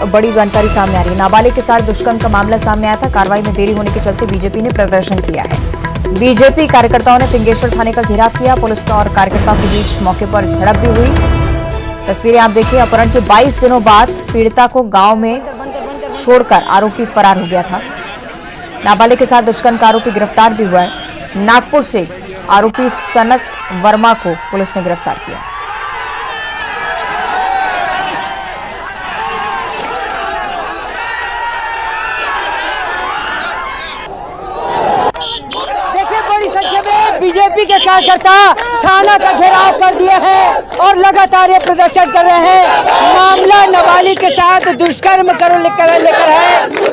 बड़ी जानकारी सामने आ रही है। नाबालिग के साथ दुष्कर्म का मामला सामने आया था। कार्रवाई में देरी होने के चलते बीजेपी ने प्रदर्शन किया है। बीजेपी कार्यकर्ताओं ने फिंगेश्वर थाने का घेराव किया। पुलिस और कार्यकर्ताओं के बीच मौके पर झड़प भी हुई। तस्वीरें आप देखिए। अपहरण के 22 दिनों बाद पीड़िता को गांव में छोड़कर आरोपी फरार हो गया था। नाबालिग के साथ दुष्कर्म का आरोपी गिरफ्तार भी हुआ है। नागपुर से आरोपी सनत वर्मा को पुलिस ने गिरफ्तार किया। बीजेपी के कार्यकर्ता थाना का घेराव कर दिए हैं और लगातार ये प्रदर्शन कर रहे हैं। मामला नाबालिग के साथ दुष्कर्म लेकर है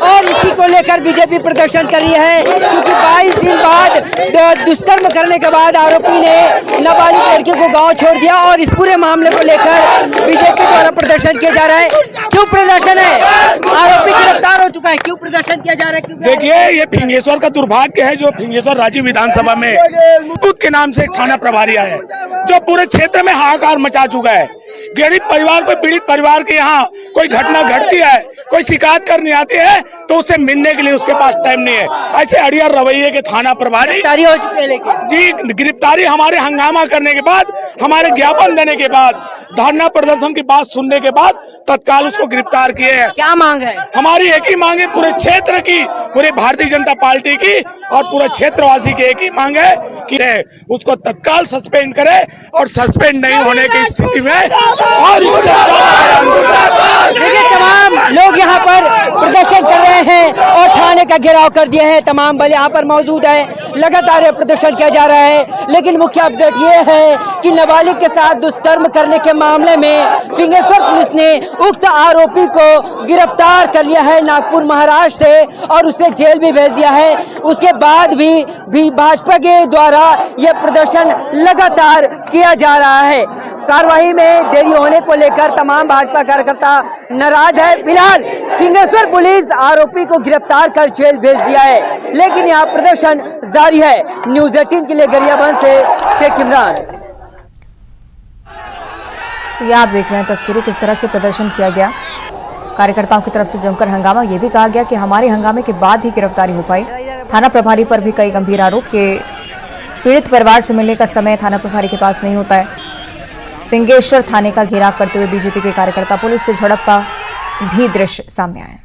और इसी को लेकर बीजेपी प्रदर्शन कर रही है, क्योंकि 22 दिन बाद दुष्कर्म करने के बाद आरोपी ने नाबालिग लड़के को गांव छोड़ दिया और इस पूरे मामले को लेकर बीजेपी द्वारा प्रदर्शन किया जा रहा है। क्यों प्रदर्शन है? आरोपी गिरफ्तार हो चुका है, क्यों प्रदर्शन किया जा रहा है? देखिए, ये फिंगेश्वर का दुर्भाग्य है जो फिंगेश्वर राज्य विधानसभा में बुद्ध के नाम से एक थाना प्रभारी आया है, जो पूरे क्षेत्र में हाहाकार मचा चुका है। गरीब परिवार को, पीड़ित परिवार के यहाँ कोई घटना घटती है, कोई शिकायत करने आती है तो उसे मिलने के लिए उसके पास टाइम नहीं है। ऐसे अड़िया रवैये के थाना प्रभारी गिरफ्तारी हो चुके हैं। लेकिन जी, गिरफ्तारी हमारे हंगामा करने के बाद, हमारे ज्ञापन देने के बाद, धरना प्रदर्शन की बात सुनने के बाद तत्काल उसको गिरफ्तार किए हैं। क्या मांग है? हमारी एक ही मांग है, पूरे क्षेत्र की, पूरी भारतीय जनता पार्टी की और पूरे क्षेत्रवासी की एक ही मांग है कि उसको तत्काल सस्पेंड करे और सस्पेंड नहीं होने की स्थिति में और देखिए, तमाम लोग यहाँ पर प्रदर्शन कर रहे हैं और थाने का घेराव कर दिए हैं। तमाम बल यहाँ पर मौजूद है, लगातार प्रदर्शन किया जा रहा है। लेकिन मुख्य अपडेट ये है कि नाबालिग के साथ दुष्कर्म करने के मामले में फिंगेश्वर पुलिस ने उक्त आरोपी को गिरफ्तार कर लिया है नागपुर महाराष्ट्र से और उसे जेल भी भेज दिया है। उसके बाद भी भाजपा के द्वारा यह प्रदर्शन लगातार किया जा रहा है। कार्रवाई में देरी होने को लेकर तमाम भाजपा कार्यकर्ता नाराज है। फिलहाल फिंगेश्वर पुलिस आरोपी को गिरफ्तार कर जेल भेज दिया है, लेकिन यहाँ प्रदर्शन जारी है। न्यूज़ 18 के लिए गरियाबंद से शेख इमरान। तो ये आप देख रहे हैं तस्वीरें, किस तरह से प्रदर्शन किया गया। कार्यकर्ताओं की तरफ से जमकर हंगामा। ये भी कहा गया कि हमारे हंगामे के बाद ही गिरफ्तारी हो पाई। थाना प्रभारी पर भी कई गंभीर आरोप के पीड़ित परिवार से मिलने का समय थाना प्रभारी के पास नहीं होता है। फिंगेश्वर थाने का घेराव करते हुए बीजेपी के कार्यकर्ता पुलिस से झड़प का भी दृश्य सामने आया।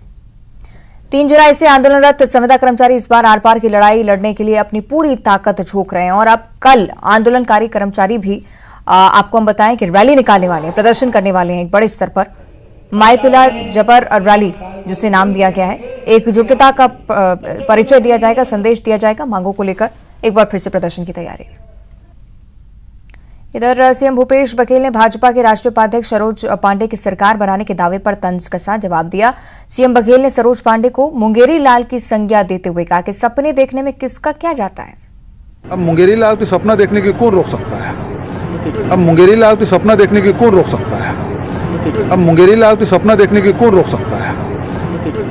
3 जुलाई से आंदोलनरत संविदा कर्मचारी इस बार आर पार की लड़ाई लड़ने के लिए अपनी पूरी ताकत झोंक रहे हैं और अब कल आंदोलनकारी कर्मचारी भी आपको हम बताएं कि रैली निकालने वाले हैं, प्रदर्शन करने वाले हैं एक बड़े स्तर पर। माई पिला जबर रैली जिसे नाम दिया गया है, एकजुटता का परिचय दिया जाएगा, संदेश दिया जाएगा। मांगों को लेकर एक बार फिर से प्रदर्शन की तैयारी। इधर सीएम भूपेश बघेल ने भाजपा के राष्ट्रीय उपाध्यक्ष सरोज पांडे की सरकार बनाने के दावे पर तंज कसा जवाब दिया। सीएम बघेल ने सरोज पांडे को मुंगेरी लाल की संज्ञा देते हुए कहा कि सपने देखने में किसका क्या जाता है। अब मुंगेरी लाल की सपना देखने की कौन रोक सकता है? अब मुंगेरी लाल की सपना देखने की कौन रोक सकता है? अब मुंगेरी लाल की सपना देखने की कौन रोक सकता है?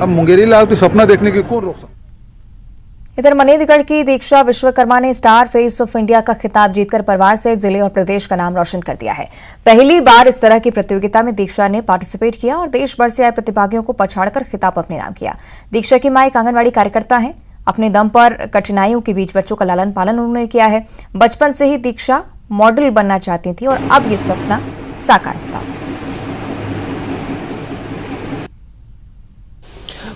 अब मुंगेरी लाल की सपना देखने की कौन रोक सकता है? इधर मनेंद्रगढ़ की दीक्षा विश्वकर्मा ने स्टार फेस ऑफ इंडिया का खिताब जीतकर परिवार सहित जिले और प्रदेश का नाम रोशन कर दिया है। पहली बार इस तरह की प्रतियोगिता में दीक्षा ने पार्टिसिपेट किया और देश भर से आए प्रतिभागियों को पछाड़कर खिताब अपने नाम किया। दीक्षा की मां एक आंगनबाड़ी कार्यकर्ता है। अपने दम पर कठिनाइयों के बीच बच्चों का लालन पालन उन्होंने किया है। बचपन से ही दीक्षा मॉडल बनना चाहती थी और अब ये सपना साकार होता।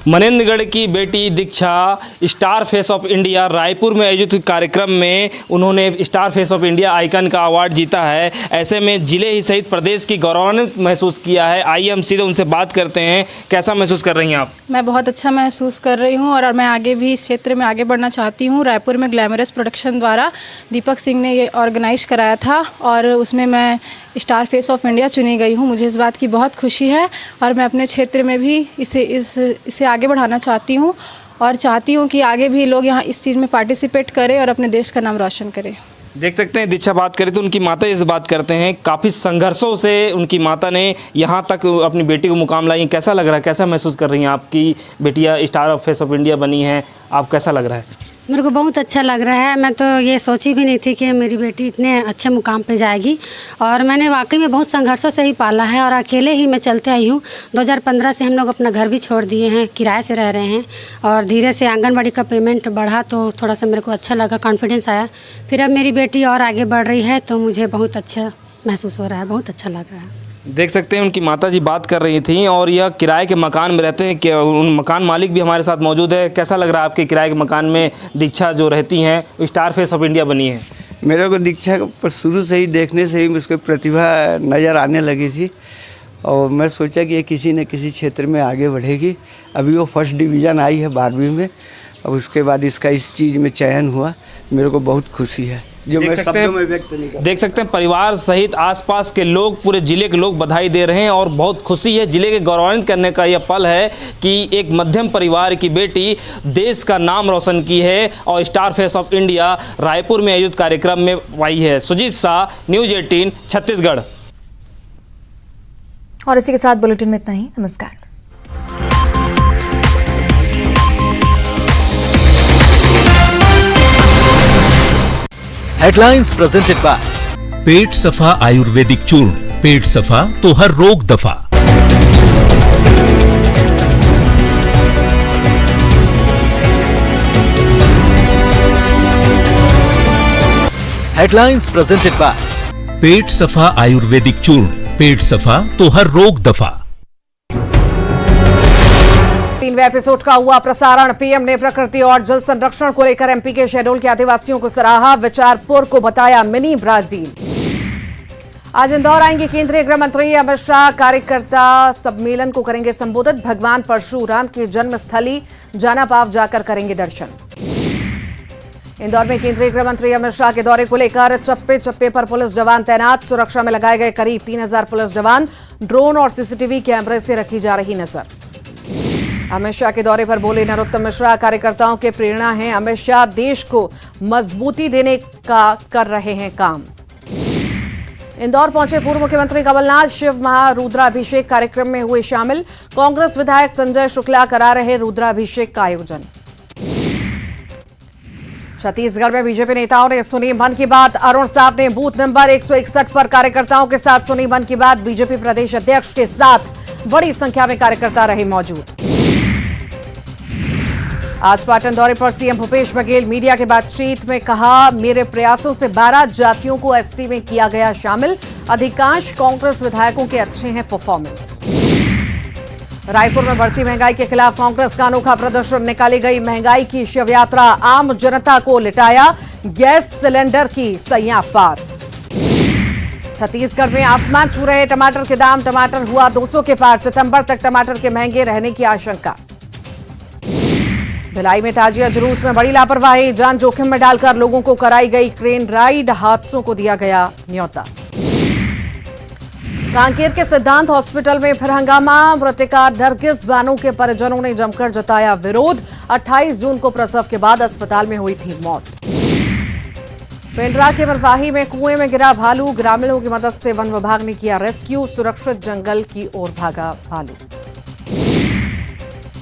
मनेंद्रगढ़ की बेटी Diksha star face of India Raipur में आयोजित कार्यक्रम में उन्होंने star face of India icon का अवार्ड जीता है। ऐसे में जिले ही सहित प्रदेश की गौरवान्वित महसूस किया है। आइए हम सीधे उनसे बात करते हैं। कैसा महसूस कर रही हैं आप? मैं बहुत अच्छा महसूस कर रही हूँ और मैं आगे भी इस क्षेत्र में आगे बढ़ना चाहती हूँ। रायपुर में ग्लैमरस प्रोडक्शन द्वारा दीपक सिंह ने ये ऑर्गेनाइज कराया था और उसमें मैं स्टार फेस ऑफ इंडिया चुनी गई हूँ। मुझे इस बात की बहुत खुशी है और मैं अपने क्षेत्र में भी इसे आगे बढ़ाना चाहती हूँ और चाहती हूँ कि आगे भी लोग यहाँ इस चीज़ में पार्टिसिपेट करें और अपने देश का नाम रोशन करें। देख सकते हैं दीक्षा बात करें तो उनकी माता इस बात करते हैं, काफ़ी संघर्षों से उनकी माता ने यहाँ तक अपनी बेटी को मुकाम लाई। कैसा लग रहा है, कैसा महसूस कर रही हैं आपकी बेटियाँ star of face of India बनी हैं, आप कैसा लग रहा है? मेरे को बहुत अच्छा लग रहा है। मैं तो ये सोची भी नहीं थी कि मेरी बेटी इतने अच्छे मुकाम पे जाएगी, और मैंने वाकई में बहुत संघर्षों से ही पाला है और अकेले ही मैं चलते आई हूँ। 2015 से हम लोग अपना घर भी छोड़ दिए हैं, किराए से रह रहे हैं, और धीरे से आंगनबाड़ी का पेमेंट बढ़ा तो थोड़ा सा मेरे को अच्छा लगा, कॉन्फिडेंस आया। फिर अब मेरी बेटी और आगे बढ़ रही है तो मुझे बहुत अच्छा महसूस हो रहा है, बहुत अच्छा लग रहा है। देख सकते हैं उनकी माताजी बात कर रही थी, और यह किराए के मकान में रहते हैं कि उन मकान मालिक भी हमारे साथ मौजूद है। कैसा लग रहा है आपके किराए के मकान में दीक्षा जो रहती हैं, स्टार फेस ऑफ इंडिया बनी है? मेरे को दीक्षा पर शुरू से ही देखने से ही उसको प्रतिभा नज़र आने लगी थी, और मैं सोचा कि ये किसी न किसी क्षेत्र में आगे बढ़ेगी। अभी वो फर्स्ट डिवीज़न आई है 12वीं में, और उसके बाद इसका इस चीज़ में चयन हुआ। मेरे को बहुत खुशी है, जो मैं शब्दों में व्यक्त नहीं कर। देख सकते हैं परिवार सहित आसपास के लोग, पूरे ज़िले के लोग बधाई दे रहे हैं, और बहुत खुशी है। ज़िले के गौरवान्वित करने का यह पल है कि एक मध्यम परिवार की बेटी देश का नाम रोशन की है और star face of India Raipur में आयोजित कार्यक्रम में आई है। सुजीत शाह, न्यूज़ 18 छत्तीसगढ़। और इसी के साथ बुलेटिन में इतना ही। नमस्कार। हेडलाइंस प्रेजेंटेड बाय पेट सफा आयुर्वेदिक चूर्ण। पेट सफा तो हर रोग दफा। हेडलाइंस प्रेजेंटेड बाय पेट सफा आयुर्वेदिक चूर्ण। पेट सफा तो हर रोग दफा। 3वें एपिसोड का हुआ प्रसारण। पीएम ने प्रकृति और जल संरक्षण को लेकर एमपी के शहडोल के आदिवासियों को सराहा। विचारपुर को बताया मिनी ब्राजील। आज इंदौर आएंगे केंद्रीय गृह मंत्री अमित शाह। कार्यकर्ता सम्मेलन को करेंगे संबोधित। भगवान परशुराम की जन्मस्थली जानापाव जाकर करेंगे दर्शन। इंदौर में केंद्रीय गृह मंत्री अमित शाह के दौरे को लेकर चप्पे चप्पे पर पुलिस जवान तैनात। सुरक्षा में लगाए गए करीब 3000 पुलिस जवान। ड्रोन और सीसीटीवी कैमरे से रखी जा रही नजर। अमित शाह के दौरे पर बोले नरोत्तम मिश्रा, कार्यकर्ताओं के प्रेरणा हैं। अमित शाह देश को मजबूती देने का कर रहे हैं काम। इंदौर पहुंचे पूर्व मुख्यमंत्री कमलनाथ। शिव महारुद्राभिषेक कार्यक्रम में हुए शामिल। कांग्रेस विधायक संजय शुक्ला करा रहे रुद्राभिषेक का आयोजन। छत्तीसगढ़ में बीजेपी नेताओं ने सुनी मन की बात। अरुण साव ने बूथ नंबर 161 पर कार्यकर्ताओं के साथ सुनी मन की बात। बीजेपी प्रदेश अध्यक्ष के साथ बड़ी संख्या में कार्यकर्ता रहे मौजूद। आज पाटन दौरे पर सीएम भूपेश बघेल मीडिया के बातचीत में कहा, मेरे प्रयासों से 12 जातियों को एसटी में किया गया शामिल। अधिकांश कांग्रेस विधायकों के अच्छे हैं परफॉर्मेंस। रायपुर में बढ़ती महंगाई के खिलाफ कांग्रेस का अनोखा प्रदर्शन। निकाली गई महंगाई की शिव यात्रा। आम जनता को लिटाया। गैस सिलेंडर की सैया पार। छत्तीसगढ़ में आसमान छू रहे टमाटर के दाम। टमाटर हुआ 200 के पार। सितंबर तक टमाटर के महंगे रहने की आशंका। भिलाई में ताजिया जुलूस में बड़ी लापरवाही। जान जोखिम में डालकर लोगों को कराई गई क्रेन राइड। हादसों को दिया गया न्योता। कांकेर के सिद्धांत हॉस्पिटल में फिर हंगामा। मृतका नरगिस बानो के परिजनों ने जमकर जताया विरोध। 28 जून को प्रसव के बाद अस्पताल में हुई थी मौत। पेंड्रा के मरवाही में कुएं में गिरा भालू। ग्रामीणों की मदद से वन विभाग ने किया रेस्क्यू। सुरक्षित जंगल की ओर भागा भालू।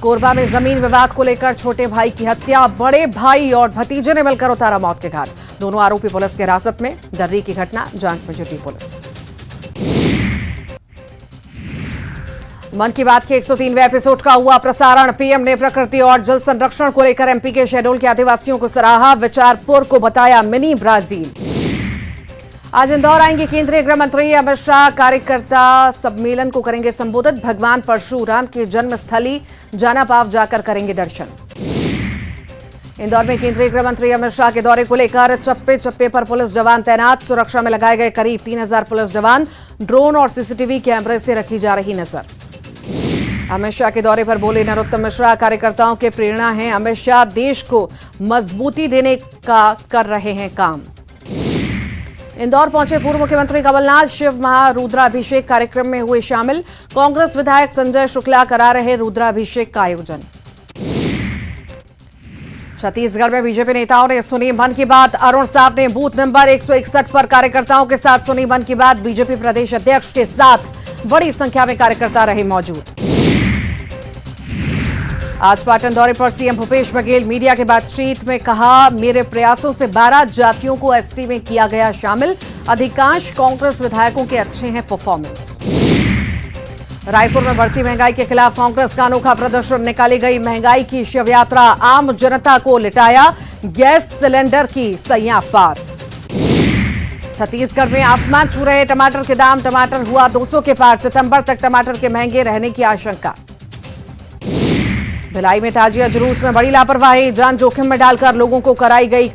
कोरबा में जमीन विवाद को लेकर छोटे भाई की हत्या। बड़े भाई और भतीजे ने मिलकर उतारा मौत के घाट। दोनों आरोपी पुलिस की हिरासत में। दर्री की घटना जांच में जुटी पुलिस। मन की बात के 103वें एपिसोड का हुआ प्रसारण। पीएम ने प्रकृति और जल संरक्षण को लेकर एमपी के शहडोल के आदिवासियों को सराहा। विचारपुर को बताया मिनी ब्राजील। आज इंदौर आएंगे केंद्रीय गृह मंत्री अमित शाह। कार्यकर्ता सम्मेलन को करेंगे संबोधित। भगवान परशुराम की जन्मस्थली जानापाव जाकर करेंगे दर्शन। इंदौर में केंद्रीय गृह मंत्री अमित शाह के दौरे को लेकर चप्पे चप्पे पर पुलिस जवान तैनात। सुरक्षा में लगाए गए करीब 3000 पुलिस जवान। ड्रोन और सीसीटीवी कैमरे से रखी जा रही नजर। अमित शाह के दौरे पर बोले नरोत्तम मिश्रा, कार्यकर्ताओं के प्रेरणा हैं। अमित शाह देश को मजबूती देने का कर रहे हैं काम। इंदौर पहुंचे पूर्व मुख्यमंत्री कमलनाथ। शिव महारुद्राभिषेक कार्यक्रम में हुए शामिल। कांग्रेस विधायक संजय शुक्ला करा रहे रुद्राभिषेक का आयोजन। छत्तीसगढ़ में बीजेपी नेताओं ने सुनी मन की बात। अरुण साव ने बूथ नंबर 161 पर कार्यकर्ताओं के साथ सुनी मन की बात। बीजेपी प्रदेश अध्यक्ष के साथ बड़ी संख्या में कार्यकर्ता रहे मौजूद। आज पाटन दौरे पर सीएम भूपेश बघेल मीडिया के बातचीत में कहा, मेरे प्रयासों से 12 जातियों को एसटी में किया गया शामिल। अधिकांश कांग्रेस विधायकों के अच्छे हैं परफॉर्मेंस। रायपुर में बढ़ती महंगाई के खिलाफ कांग्रेस का अनोखा प्रदर्शन। निकाली गई महंगाई की शव यात्रा, आम जनता को लिटाया। गैस सिलेंडर की सैया पार। छत्तीसगढ़ में आसमान छू रहे टमाटर के दाम। टमाटर हुआ 200 के पार। सितंबर तक टमाटर के महंगे रहने की आशंका। भिलाई में ताजिया जुलूस में बड़ी लापरवाही। जान जोखिम में डालकर लोगों को कराई गई